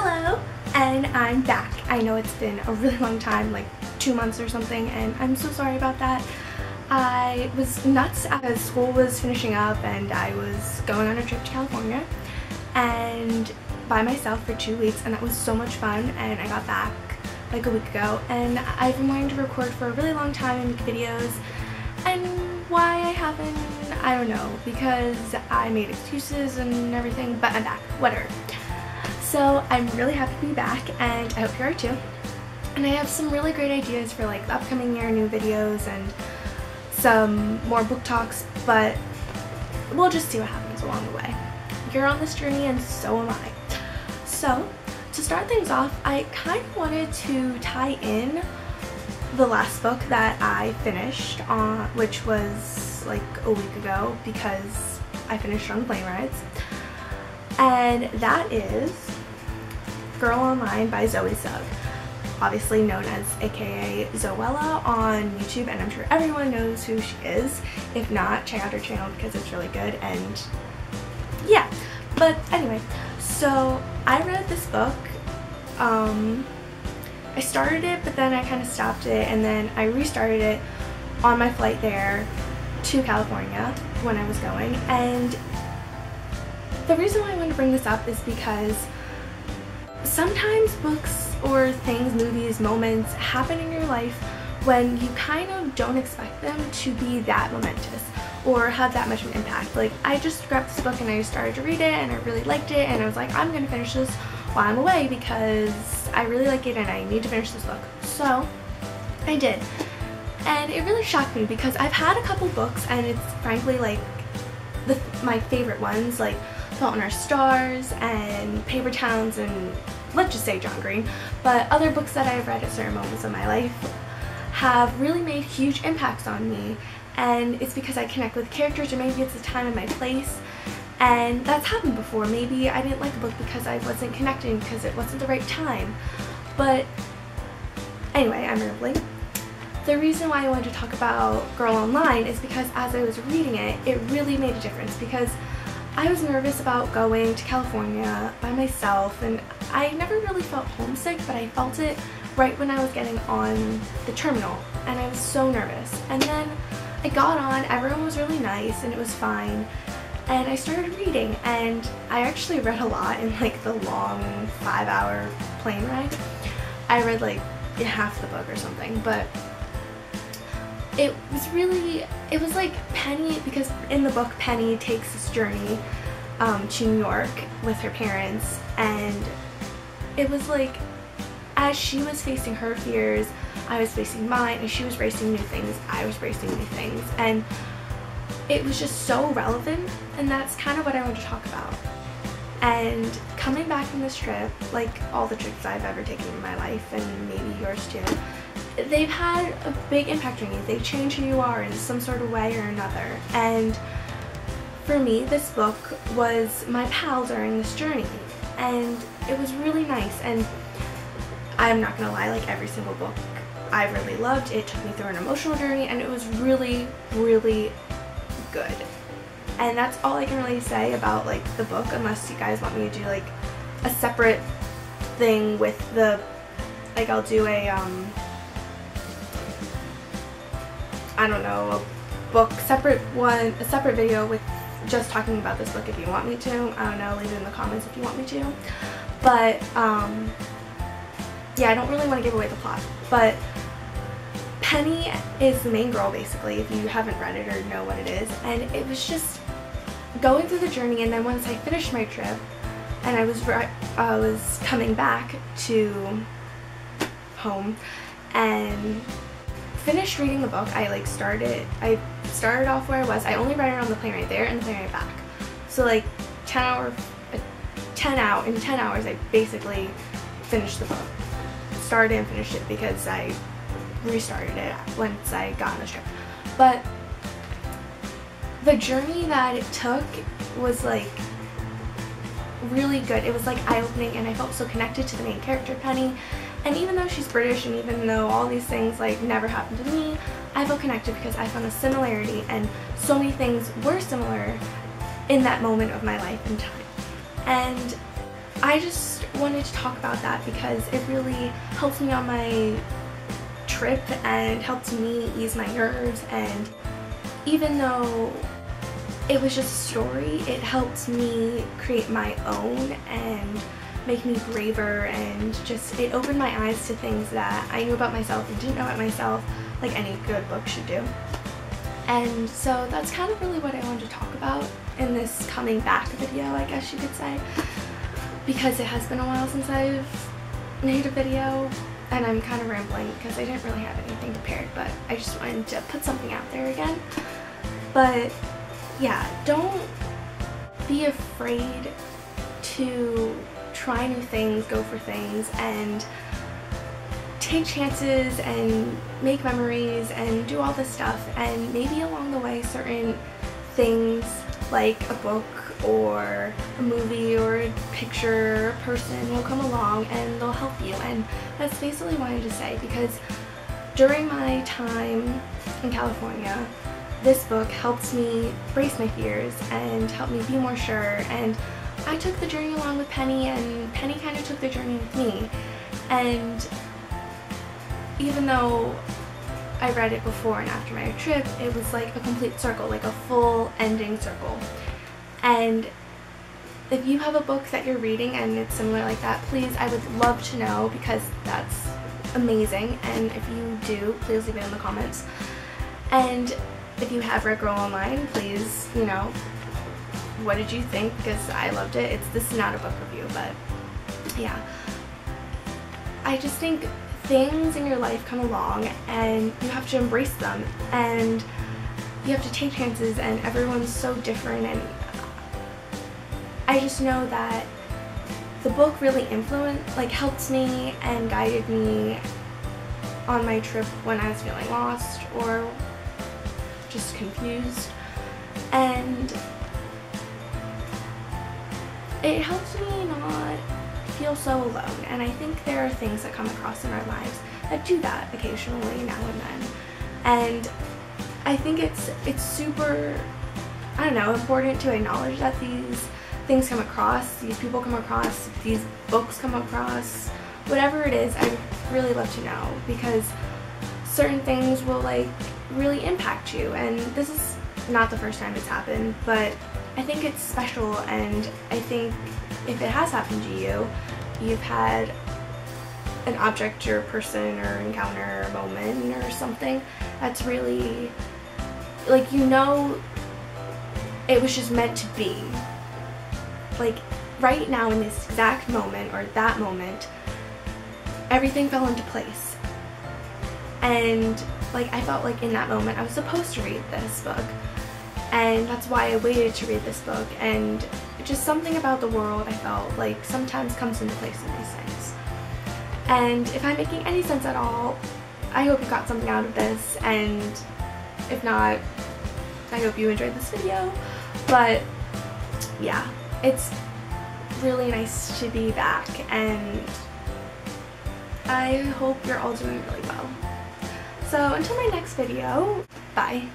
Hello, and I'm back. I know it's been a really long time, like 2 months or something, and I'm so sorry about that. I was nuts as school was finishing up and I was going on a trip to California and by myself for 2 weeks, and that was so much fun. And I got back like a week ago and I've been wanting to record for a really long time and make videos, and why I haven't, I don't know, because I made excuses and everything, but I'm back, whatever. So I'm really happy to be back, and I hope you are too. And I have some really great ideas for like the upcoming year, new videos and some more book talks, but we'll just see what happens along the way. You're on this journey and so am I. So to start things off, I kind of wanted to tie in the last book that I finished on, which was like a week ago because I finished on plane rides, and that is Girl Online by Zoe Sugg, obviously known as aka Zoella on YouTube, and I'm sure everyone knows who she is. If not, check out her channel because it's really good. And yeah, but anyway, so I read this book. I started it, but then I kind of stopped it, and then I restarted it on my flight there to California when I was going. And the reason why I want to bring this up is because sometimes books or things, movies, moments happen in your life when you kind of don't expect them to be that momentous or have that much of an impact. Like, I just grabbed this book and I started to read it and I really liked it, and I was like, I'm gonna finish this while I'm away because I really like it and I need to finish this book. So I did, and it really shocked me because I've had a couple books and it's frankly like my favorite ones, like Fault in Our Stars and Paper Towns and let's just say John Green, but other books that I've read at certain moments of my life have really made huge impacts on me, and it's because I connect with characters, or maybe it's the time and my place, and that's happened before. Maybe I didn't like a book because I wasn't connecting because it wasn't the right time. But anyway, I'm rambling. The reason why I wanted to talk about Girl Online is because as I was reading it, it really made a difference, because I was nervous about going to California by myself, and I never really felt homesick, but I felt it right when I was getting on the terminal, and I was so nervous. And then I got on, everyone was really nice, and it was fine, and I started reading, and I actually read a lot in like the long 5-hour plane ride. I read like half the book or something, but it was like Penny, because in the book Penny takes this journey to New York with her parents, and it was like as she was facing her fears, I was facing mine, and she was racing new things, I was racing new things, and it was just so relevant, and that's kind of what I want to talk about. And coming back from this trip, like all the trips I've ever taken in my life, and maybe yours too, they've had a big impact on you. They change who you are in some sort of way or another. And for me, this book was my pal during this journey, and it was really nice. And I'm not gonna lie, like every single book I really loved. It took me through an emotional journey, and it was really, really good. And that's all I can really say about like the book, unless you guys want me to do like a separate thing with the, like I'll do a I don't know, a separate video with just talking about this book if you want me to. I don't know, leave it in the comments if you want me to. But yeah, I don't really want to give away the plot, but Penny is the main girl basically, if you haven't read it or know what it is. And it was just going through the journey, and then once I finished my trip and I was coming back to home and finished reading the book, I started off where I was. I only read it on the plane right there and the plane right back. So like in 10 hours I basically finished the book. Started and finished it because I restarted it once I got on the trip. But the journey that it took was like really good. It was like eye-opening, and I felt so connected to the main character, Penny. And even though she's British, and even though all these things like never happened to me, I felt connected because I found a similarity, and so many things were similar in that moment of my life and time. And I just wanted to talk about that because it really helped me on my trip and helped me ease my nerves, and even though it was just a story, it helped me create my own and make me braver, and just it opened my eyes to things that I knew about myself and didn't know about myself, like any good book should do. And so that's kind of really what I wanted to talk about in this coming back video, I guess you could say, because it has been a while since I've made a video and I'm kind of rambling because I didn't really have anything prepared, but I just wanted to put something out there again. But yeah, don't be afraid to try new things, go for things, and take chances and make memories and do all this stuff, and maybe along the way certain things like a book or a movie or a picture or a person will come along and they'll help you. And that's basically what I wanted to say, because during my time in California, this book helped me brace my fears and helped me be more sure, and I took the journey along with Penny, and Penny kind of took the journey with me. And even though I read it before and after my trip, it was like a complete circle, like a full ending circle. And if you have a book that you're reading and it's similar like that, please, I would love to know, because that's amazing. And if you do, please leave it in the comments. And if you have read Girl Online, please, you know, what did you think? Because I loved it. This is not a book review, but yeah. I just think things in your life come along and you have to embrace them, and you have to take chances, and everyone's so different. And I just know that the book really helped me and guided me on my trip when I was feeling lost or just confused, and it helps me not feel so alone. And I think there are things that come across in our lives that do that occasionally now and then, and I think it's super, I don't know, important to acknowledge that these things come across, these people come across, these books come across, whatever it is. I'd really love to know, because certain things will like really impact you, and this is not the first time it's happened, but I think it's special. And I think if it has happened to you, you've had an object or person or encounter or moment or something that's really, like, you know, it was just meant to be. Like, right now in this exact moment, or that moment, everything fell into place. And like, I felt like in that moment I was supposed to read this book, and that's why I waited to read this book. And just something about the world, I felt like, sometimes comes into place in these things. And if I'm making any sense at all, I hope you got something out of this, and if not, I hope you enjoyed this video. But yeah, it's really nice to be back, and I hope you're all doing really well. So until my next video, bye.